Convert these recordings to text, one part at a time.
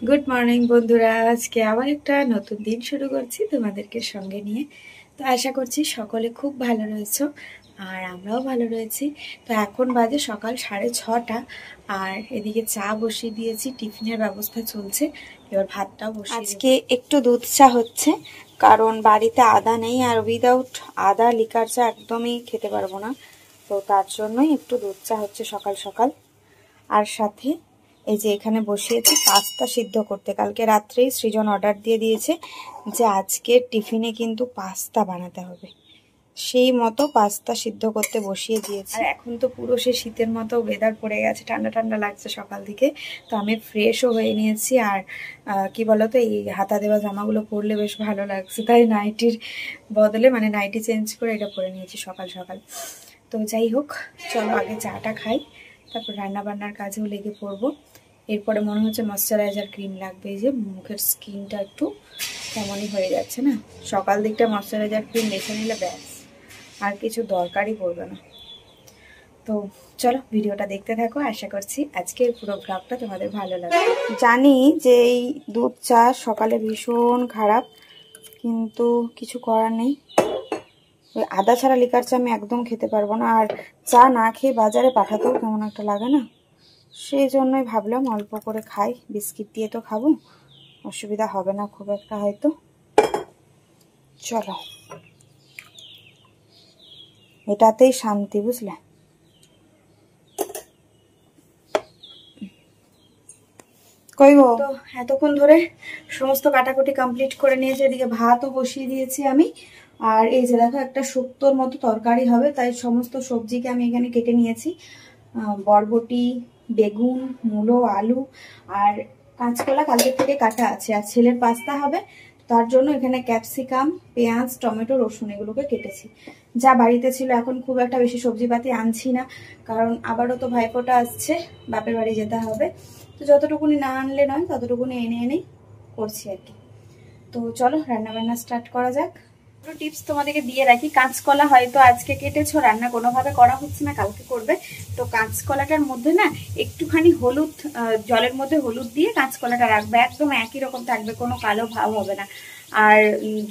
Good morning বন্ধুরা, আজকে আবার একটা নতুন দিন শুরু করছি তোমাদেরকে সঙ্গে নিয়ে। তো আশা করছি সকলে খুব ভালো রয়েছো আর আমরাও ভালো রয়েছি। তো এখন বাজে সকাল 6:30 আর এদিকে চা বসিয়ে দিয়েছি, টিফিনের ব্যবস্থা চলছে। এবার ভাতটাও বসিয়ে আজকে একটু দুধ চা হচ্ছে, কারণ বাড়িতে আদা নেই আর উইদাউট আদা লিকার চা একদমই খেতে পারবো না। তো তার জন্যই একটু দুধ চা হচ্ছে সকাল সকাল। আর সাথে এই যে এখানে বসিয়েছি পাস্তা সিদ্ধ করতে। কালকে রাত্রেই সৃজন অর্ডার দিয়ে দিয়েছে যে আজকে টিফিনে কিন্তু পাস্তা বানাতে হবে, সেই মতো পাস্তা সিদ্ধ করতে বসিয়ে দিয়েছি। আর এখন তো পুরো সে শীতের মতো ওয়েদার পড়ে গেছে, ঠান্ডা ঠান্ডা লাগছে সকাল থেকে। তো আমি ফ্রেশও হয়ে নিয়েছি, আর কি বলতো, এই হাতা দেওয়া জামাগুলো পরলে বেশ ভালো লাগছে, তাই নাইটির বদলে মানে নাইটি চেঞ্জ করে এটা পরে নিয়েছি সকাল সকাল। তো যাই হোক, চলো আগে চাটা খাই, তারপর রান্না বান্নার কাজেও লেগে পড়বো। এরপরে মনে হচ্ছে ময়শ্চারাইজার ক্রিম লাগবে, এই যে মুখের স্কিনটা একটু কেমনই হয়ে যাচ্ছে না। সকাল দিকটা ময়শ্চারাইজার ক্রিম মেখে নিলে ব্যাস, আর কিছু দরকারই পড়বে না। তো চলো ভিডিওটা দেখতে থাকো, আশা করছি আজকের পুরো ব্লগটা তোমাদের ভালো লাগবে। জানি যে এই দুধ চা সকালে ভীষণ খারাপ, কিন্তু কিছু করার নেই। ওই আদা ছাড়া লিকার চা আমি একদম খেতে পারবো না, আর চা না খেয়ে বাজারে পাঠাতেও কেমন একটা লাগে না, সেই জন্যই ভাবলাম অল্প করে খাই। বিস্কিট দিয়ে তো খাবো, অসুবিধা হবে না খুব একটা হয়তো। চলো, এটাতেই শান্তি, বুঝলে। কই গো, তো এতক্ষণ ধরে সমস্ত কাটাকুটি কমপ্লিট করে নিয়েছি, এদিকে ভাতও বসিয়ে দিয়েছি আমি। আর এই যে দেখো, একটা শুক্তোর মতো তরকারি হবে, তাই সমস্ত সবজিকে আমি এখানে কেটে নিয়েছি। বরবটি, বেগুন, মূলো, আলু আর কাঁচকলা কালকে থেকে কাটা আছে। আর ছেলের পাস্তা হবে, তার জন্য এখানে ক্যাপসিকাম, পেঁয়াজ, টমেটো, রসুন এগুলোকে কেটেছি। যা বাড়িতে ছিল, এখন খুব একটা বেশি সবজিপাতি আনছি না, কারণ আবারও তো ভাইফোঁটা আসছে, বাপের বাড়ি যেতে হবে। তো যতটুকুনি না আনলে নয়, ততটুকুনি এনে এনেই করছি আর কি। তো চলো রান্না বান্না স্টার্ট করা যাক। টিপস তোমাদেরকে দিয়ে রাখি, কাঁচকলা হয়তো আজকে কেটেছো, রান্না কোনোভাবে করা হচ্ছে না, কালকে করবে। তো কাঁচকলাটার মধ্যে না একটুখানি হলুদ, জলের মধ্যে হলুদ দিয়ে কাঁচকলাটা রাখবে, একদম একই রকম থাকবে, কোনো কালো ভাব হবে না। আর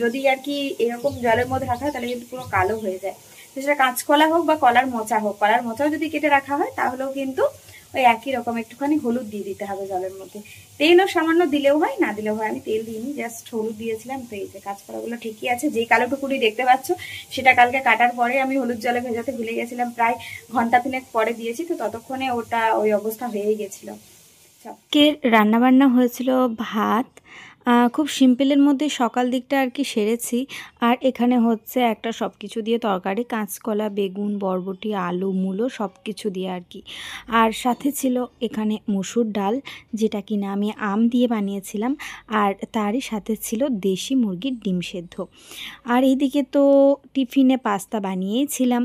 যদি আর কি এরকম জলের মধ্যে রাখা হয় তাহলে কিন্তু পুরো কালো হয়ে যায়। তো সেটা কাঁচকলা হোক বা কলার মোচা হোক, কলার মোচাও যদি কেটে রাখা হয় তাহলেও কিন্তু ওই একই রকম একটুখানি হলুদ দিয়ে দিতে হবে জলের মধ্যে। তেলও সামান্য দিলেও হয়, না দিলেও হয়, আমি তেল দিইনি, জাস্ট হলুদ দিয়েছিলাম। তো এই যে কাঁচকলাগুলো ঠিকই আছে, যে কালোটুকুনি দেখতে পাচ্ছ সেটা কালকে কাটার পরে আমি হলুদ জলে ভেজাতে ভুলে গেছিলাম, প্রায় ঘন্টা তিনেক পরে দিয়েছি, তো ততক্ষণে ওটা ওই অবস্থা হয়েই গেছিল। আজকে রান্নাবান্না হয়েছিল ভাত, খুব সিম্পলের মধ্যে সকাল দিকটা আর কি সেরেছি। আর এখানে হচ্ছে একটা সব কিছু দিয়ে তরকারি, কাঁচকলা, বেগুন, বরবটি, আলু, মূলো সব কিছু দিয়ে আর কি। আর সাথে ছিল এখানে মসুর ডাল, যেটা কিনা আমি আম দিয়ে বানিয়েছিলাম। আর তারই সাথে ছিল দেশি মুরগির ডিম সেদ্ধ। আর এইদিকে তো টিফিনে পাস্তা বানিয়েছিলাম।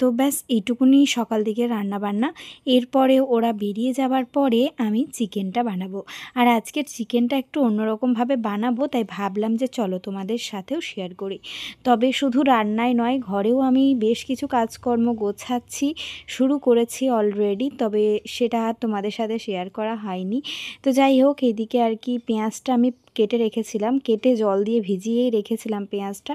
তো ব্যাস এইটুকুনি সকাল দিকে রান্নাবান্না। এরপরে ওরা বেরিয়ে যাবার পরে আমি চিকেনটা বানাবো। আর আজকের চিকেনটা একটু অন্যরকমভাবে বানাবো, তাই ভাবলাম যে চলো তোমাদের সাথেও শেয়ার করি। তবে শুধু রান্নাই নয়, ঘরেও আমি বেশ কিছু কাজকর্ম গোছাচ্ছি, শুরু করেছি অলরেডি, তবে সেটা তোমাদের সাথে শেয়ার করা হয়নি। তো যাই হোক, এদিকে আর কি পেঁয়াজটা আমি কেটে রেখেছিলাম, কেটে জল দিয়ে ভিজিয়েই রেখেছিলাম পেঁয়াজটা।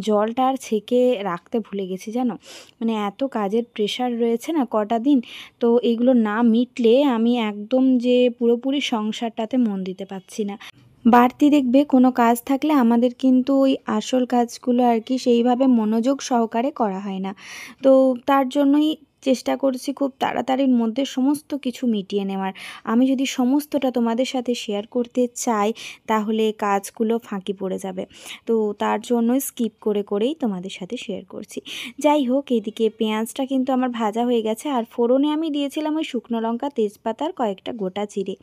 জলটা আর ছেঁকে রাখতে ভুলে গেছি জানো, মানে এত কাজের প্রেশার রয়েছে না কটা দিন, তো এগুলো না মিটলে আমি একদম যে পুরোপুরি সংসারটাতে মন দিতে পারছি না। বাড়তি দেখবে কোনো কাজ থাকলে আমাদের কিন্তু ওই আসল কাজগুলো আর কি সেইভাবে মনোযোগ সহকারে করা হয় না। তো তার জন্যই চেষ্টা করছি খুব তাড়াতাড়ির মধ্যে সমস্ত কিছু মিটিয়ে নেওয়ার। আমি যদি সমস্তটা তোমাদের সাথে শেয়ার করতে চাই তাহলে কাজগুলো ফাঁকি পড়ে যাবে, তো তার জন্য স্কিপ করে করেই তোমাদের সাথে শেয়ার করছি। যাই হোক, এদিকে পেঁয়াজটা কিন্তু আমার ভাজা হয়ে গেছে, আর ফোড়নে আমি দিয়েছিলাম ওই শুকনো লঙ্কা, তেজপাতার কয়েকটা গোটা জিরে,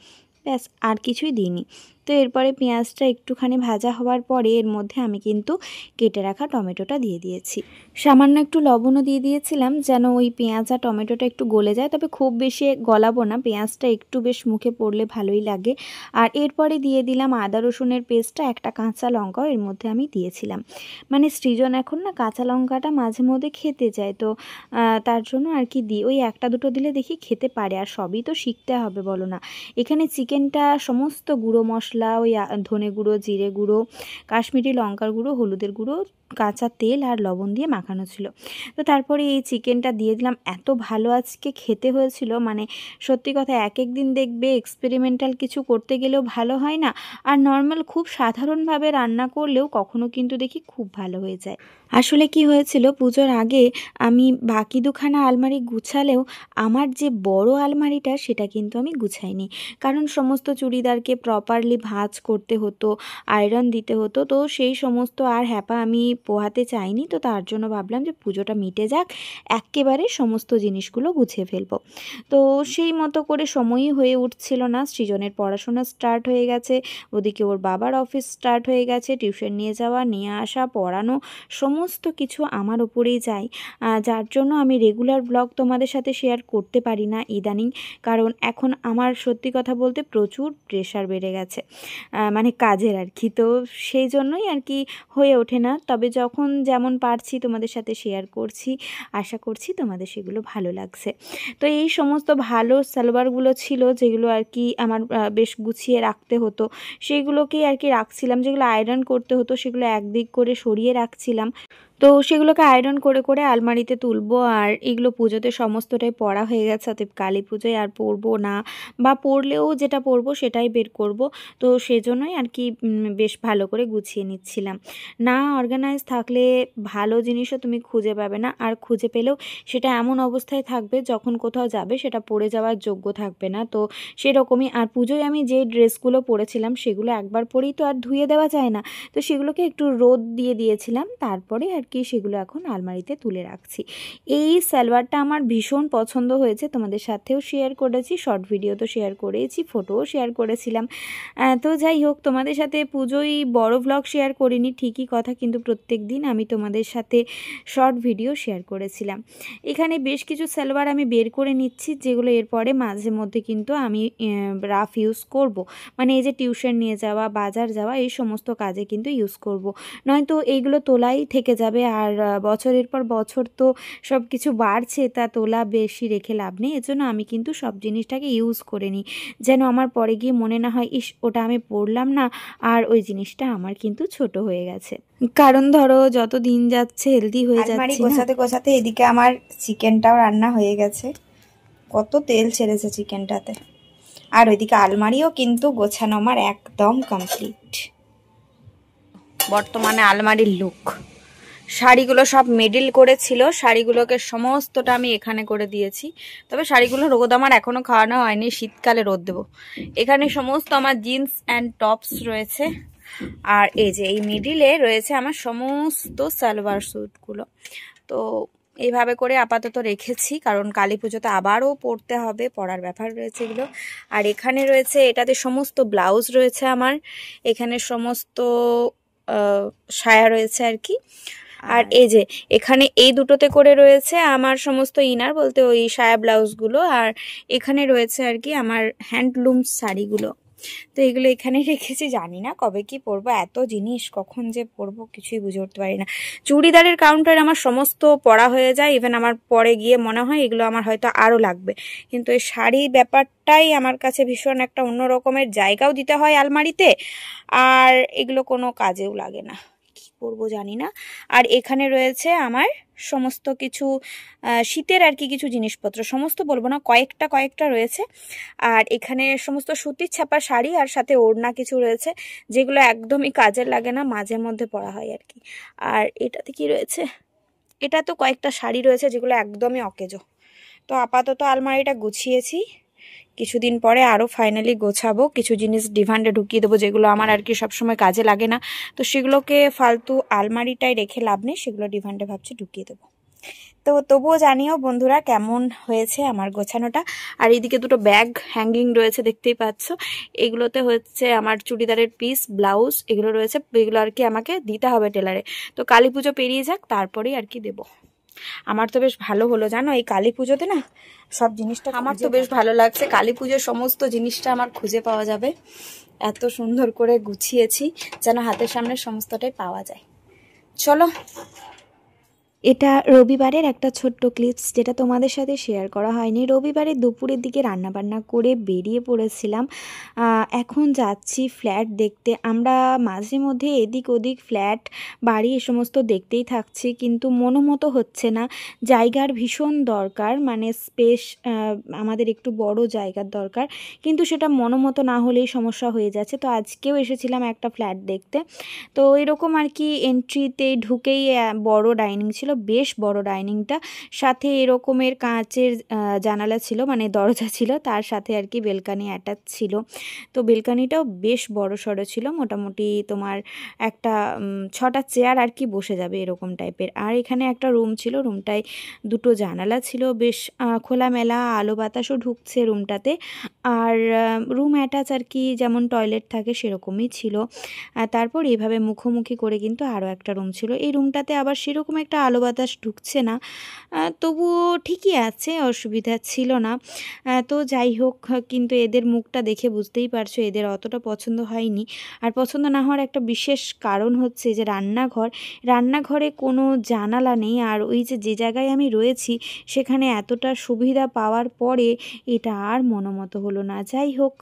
ব্যাস আর কিছুই দিইনি। তো এরপরে পেঁয়াজটা একটুখানি ভাজা হওয়ার পরে এর মধ্যে আমি কিন্তু কেটে রাখা টমেটোটা দিয়ে দিয়েছি। সামান্য একটু লবণও দিয়ে দিয়েছিলাম যেন ওই পেঁয়াজ আর টমেটোটা একটু গলে যায়, তবে খুব বেশি গলাবো না, পেঁয়াজটা একটু বেশ মুখে পড়লে ভালোই লাগে। আর এরপরে দিয়ে দিলাম আদা রসুনের পেস্টটা, একটা কাঁচা লঙ্কাও এর মধ্যে আমি দিয়েছিলাম। মানে সৃজন এখন না কাঁচা লঙ্কাটা মাঝে মধ্যে খেতে চায়, তো তার জন্য আর কি দিই, ওই একটা দুটো দিলে দেখি খেতে পারে। আর সবই তো শিখতে হবে বলো না। এখানে চিকেনটা সমস্ত গুঁড়ো মশলা, ওই ধনে গুঁড়ো, জিরে গুঁড়ো, কাশ্মীরি লঙ্কার গুঁড়ো, হলুদের গুঁড়ো, কাঁচা তেল আর লবণ দিয়ে মাখানো ছিল। তো তারপরে এই চিকেনটা দিয়ে দিলাম। এত ভালো আজকে খেতে হয়েছিল, মানে সত্যি কথা, এক এক দিন দেখবে এক্সপেরিমেন্টাল কিছু করতে গেলেও ভালো হয় না, আর নর্মাল খুব সাধারণভাবে রান্না করলেও কখনো কিন্তু দেখি খুব ভালো হয়ে যায়। আসলে কি হয়েছিল, পুজোর আগে আমি বাকি দুখানা আলমারি গুছালেও আমার যে বড় আলমারিটা সেটা কিন্তু আমি গুছাইনি, কারণ সমস্ত চুড়িদারকে প্রপারলি ভাঁজ করতে হতো, আয়রন দিতে হতো, তো সেই সমস্ত আর হ্যাপা আমি পোহাতে চাইনি। তো তার জন্য ভাবলাম যে পুজোটা মিটে যাক, একেবারে সমস্ত জিনিসগুলো গুছিয়ে ফেলবো। তো সেই মতো করে সময়ই হয়ে উঠছিল না। সৃজনের পড়াশোনা স্টার্ট হয়ে গেছে, ওদিকে ওর বাবার অফিস স্টার্ট হয়ে গেছে, টিউশন নিয়ে যাওয়া, নিয়ে আসা, পড়ানো, সমস্ত কিছু আমার ওপরেই যায়, যার জন্য আমি রেগুলার ব্লগ তোমাদের সাথে শেয়ার করতে পারি না ইদানিং। কারণ এখন আমার সত্যি কথা বলতে প্রচুর প্রেশার বেড়ে গেছে, মানে কাজের আর কি, তো সেই জন্যই আর কি হয়ে ওঠে না। তবে যখন যেমন পারছি তোমাদের সাথে শেয়ার করছি, আশা করছি তোমাদের সেগুলো ভালো লাগছে। তো এই সমস্ত ভালো সালোয়ারগুলো ছিল যেগুলো আর কি আমার বেশ গুছিয়ে রাখতে হতো, সেইগুলোকেই আর কি রাখছিলাম। যেগুলো আয়রন করতে হতো সেগুলো একদিক করে সরিয়ে রাখছিলাম, তো সেগুলোকে আয়রন করে করে আলমারিতে তুলবো। আর এগুলো পুজোতে সমস্তটাই পরা হয়ে গেছে, অতএব কালী পুজোয় আর পরবো না, বা পরলেও যেটা পরবো সেটাই বের করব। তো সেজন্যই আর কি বেশ ভালো করে গুছিয়ে নিচ্ছিলাম। না অর্গানাইজ থাকলে ভালো জিনিসও তুমি খুঁজে পাবে না, আর খুঁজে পেলেও সেটা এমন অবস্থায় থাকবে যখন কোথাও যাবে সেটা পরে যাওয়ার যোগ্য থাকবে না। তো সেরকমই। আর পুজোয় আমি যে ড্রেসগুলো পরেছিলাম সেগুলো একবার পরেই তো আর ধুয়ে দেওয়া যায় না, তো সেগুলোকে একটু রোদ দিয়ে দিয়েছিলাম, তারপরে আর কি সেগুলো এখন আলমারিতে তুলে রাখছি। এই সালোয়ারটা আমার ভীষণ পছন্দ হয়েছে, তোমাদের সাথেও শেয়ার করেছি, শর্ট ভিডিও তো শেয়ার করেছি, ফটোও শেয়ার করেছিলাম। তো যাই হোক, তোমাদের সাথে পুজোয় বড় ভ্লগ শেয়ার করিনি ঠিকই কথা, কিন্তু প্রত্যেক দিন আমি তোমাদের সাথে শর্ট ভিডিও শেয়ার করেছিলাম। এখানে বেশ কিছু সালোয়ার আমি বের করে নিচ্ছি, যেগুলো এরপরে মাঝে মধ্যে কিন্তু আমি রাফ ইউজ করব, মানে এই যে টিউশন নিয়ে যাওয়া, বাজার যাওয়া, এই সমস্ত কাজে কিন্তু ইউজ করব। নয়তো এইগুলো তোলাই থেকে যাবে, আর বছরের পর বছর তো সব কিছু বাড়ছে, তা তোলা বেশি রেখে লাভ নেই। এজন্য আমি কিন্তু সব জিনিসটাকে ইউজ করে নিই, যেন আমার পরে গিয়ে মনে না হয় ইস ওটা আমি পরলাম না, আর ওই জিনিসটা আমার কিন্তু ছোট হয়ে গেছে। কারণ ধরো যত দিন যাচ্ছে হেলদি হয়ে যাচ্ছে। আলমারি গোছাতে গোছাতে এদিকে আমার চিকেনটাও রান্না হয়ে গেছে, কত তেল ছেড়েছে চিকেনটাতে। আর ওইদিকে আলমারিও কিন্তু গোছানো আমার একদম কমপ্লিট। বর্তমানে আলমারির লুক, শাড়িগুলো সব মিডিল করেছিল, শাড়িগুলোকে সমস্তটা আমি এখানে করে দিয়েছি। তবে শাড়িগুলো রোদ আমার এখনো খাওয়ানো হয়নি, শীতকালে রোদ দেবো। এখানে সমস্ত আমার জিন্স অ্যান্ড টপস রয়েছে, আর এই যে এই মিডিলে রয়েছে আমার সমস্ত সালোয়ার স্যুটগুলো। তো এইভাবে করে আপাতত রেখেছি, কারণ কালী পুজোতে আবারও পরতে হবে, পরার ব্যাপার রয়েছে এগুলো। আর এখানে রয়েছে, এটাতে সমস্ত ব্লাউজ রয়েছে আমার, এখানে সমস্ত সায়া রয়েছে আর কি। আর এই যে এখানে এই দুটোতে করে রয়েছে আমার সমস্ত ইনার, বলতে ওই সায়া ব্লাউজগুলো, আর এখানে রয়েছে আর কি আমার হ্যান্ডলুম শাড়িগুলো। তো এগুলো এখানে রেখেছি, জানি না কবে কি পরবো, এত জিনিস কখন যে পরবো কিছুই বুঝে উঠতে পারি না। চুড়িদারের কাউন্টার আমার সমস্ত পরা হয়ে যায়, ইভেন আমার পরে গিয়ে মনে হয় এগুলো আমার হয়তো আরও লাগবে, কিন্তু এই শাড়ি ব্যাপারটাই আমার কাছে ভীষণ একটা অন্য রকমের, জায়গাও দিতে হয় আলমারিতে, আর এগুলো কোনো কাজেও লাগে না, কি করবো জানি না। আর এখানে রয়েছে আমার সমস্ত কিছু শীতের আর কি কিছু জিনিসপত্র, সমস্ত বলবো না, কয়েকটা রয়েছে। আর এখানে সমস্ত সুতির ছাপা শাড়ি, আর সাথে ওড়না কিছু রয়েছে, যেগুলো একদমই কাজের লাগে না, মাঝে মধ্যে পরা হয় আর কি। আর এটাতে কি রয়েছে, এটা তো কয়েকটা শাড়ি রয়েছে যেগুলো একদমই অকেজো। তো আপাতত আলমারিটা গুছিয়েছি, কিছুদিন পরে আরও ফাইনালি গোছাবো, কিছু জিনিস ডিভান্ডে ঢুকিয়ে দেবো যেগুলো আমার আর কি সবসময় কাজে লাগে না, তো সেগুলোকে ফালতু আলমারিটায় রেখে লাভ নেই, সেগুলো ডিভান্ডে ভাবছি ঢুকিয়ে দেবো। তো তবুও জানিও বন্ধুরা কেমন হয়েছে আমার গোছানোটা। আর এইদিকে দুটো ব্যাগ হ্যাঙ্গিং রয়েছে, দেখতেই পাচ্ছ। এগুলোতে হচ্ছে আমার চুড়িদারের পিস, ব্লাউজ এগুলো রয়েছে, এগুলো আর কি আমাকে দিতে হবে টেলারে। তো কালী পুজো পেরিয়ে যাক, তারপরেই আর কি দেবো। আমার তো বেশ ভালো হলো জানো, এই কালী পুজোতে না সব জিনিসটা আমার তো বেশ ভালো লাগছে। কালী পুজোর সমস্ত জিনিসটা আমার খুঁজে পাওয়া যাবে, এত সুন্দর করে গুছিয়েছি যেন হাতের সামনে সমস্তটাই পাওয়া যায়। চলো, এটা রবিবারের একটা ছোট্ট ক্লিপস, যেটা তোমাদের সাথে শেয়ার করা হয়নি। রবিবারে দুপুরের দিকে রান্নাবান্না করে বেরিয়ে পড়েছিলাম। এখন যাচ্ছি ফ্ল্যাট দেখতে। আমরা মাঝে মধ্যে এদিক ওদিক ফ্ল্যাট বাড়ি এ সমস্ত দেখতেই থাকছি, কিন্তু মনোমতো হচ্ছে না। জায়গার ভীষণ দরকার, মানে স্পেস, আমাদের একটু বড় জায়গার দরকার, কিন্তু সেটা মনোমতো না হলেই সমস্যা হয়ে যাচ্ছে। তো আজকেও এসেছিলাম একটা ফ্ল্যাট দেখতে। তো এরকম আর কি এন্ট্রিতে ঢুকেই বড় ডাইনিং ছিল, বেশ বড় ডাইনিংটা, সাথে এরকমের কাঁচের জানালা ছিল, মানে দরজা ছিল, তার সাথে আর কি বেলকানি অ্যাটাচ ছিল। তো বেলকানিটাও বেশ বড় সড়ো ছিল, মোটামুটি তোমার একটা 6টা চেয়ার আর কি বসে যাবে এরকম টাইপের। আর এখানে একটা রুম ছিল, রুমটায় দুটো জানালা ছিল, বেশ খোলামেলা, আলো বাতাসও ঢুকছে রুমটাতে। আর রুম অ্যাটাচ আর কি, যেমন টয়লেট থাকে সেরকমই ছিল। তারপর এইভাবে মুখোমুখি করে কিন্তু আরও একটা রুম ছিল। এই রুমটাতে আবার সেরকম একটা আলো বাতাস ঢুকছে না, তবুও ঠিকই আছে, অসুবিধা ছিল না। তো যাই হোক, কিন্তু এদের মুখটা দেখে বুঝতেই পারছো এদের অতটা পছন্দ হয়নি। আর পছন্দ না হওয়ার একটা বিশেষ কারণ হচ্ছে যে রান্নাঘরে কোনো জানালা নেই। আর ওই যে জায়গায় আমি রয়েছি সেখানে এতটা সুবিধা পাওয়ার পরে এটা আর মনোমতো হলো না। যাই হোক,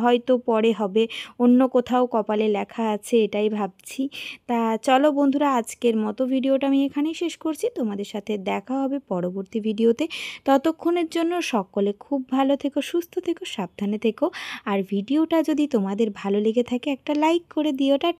হয়তো পরে হবে, অন্য কোথাও কপালে লেখা আছে, এটাই ভাবছি। তা চলো বন্ধুরা, আজকের মতো ভিডিওটা আমি এখানেই শেষ করছি। তোমাদের সাথে দেখা হবে পরবর্তী ভিডিওতে। ততক্ষণের জন্য সকলে খুব ভালো থেকো, সুস্থ থেকো, সাবধানে থেকো। আর ভিডিওটা যদি তোমাদের ভালো লেগে থাকে একটা লাইক করে দিও।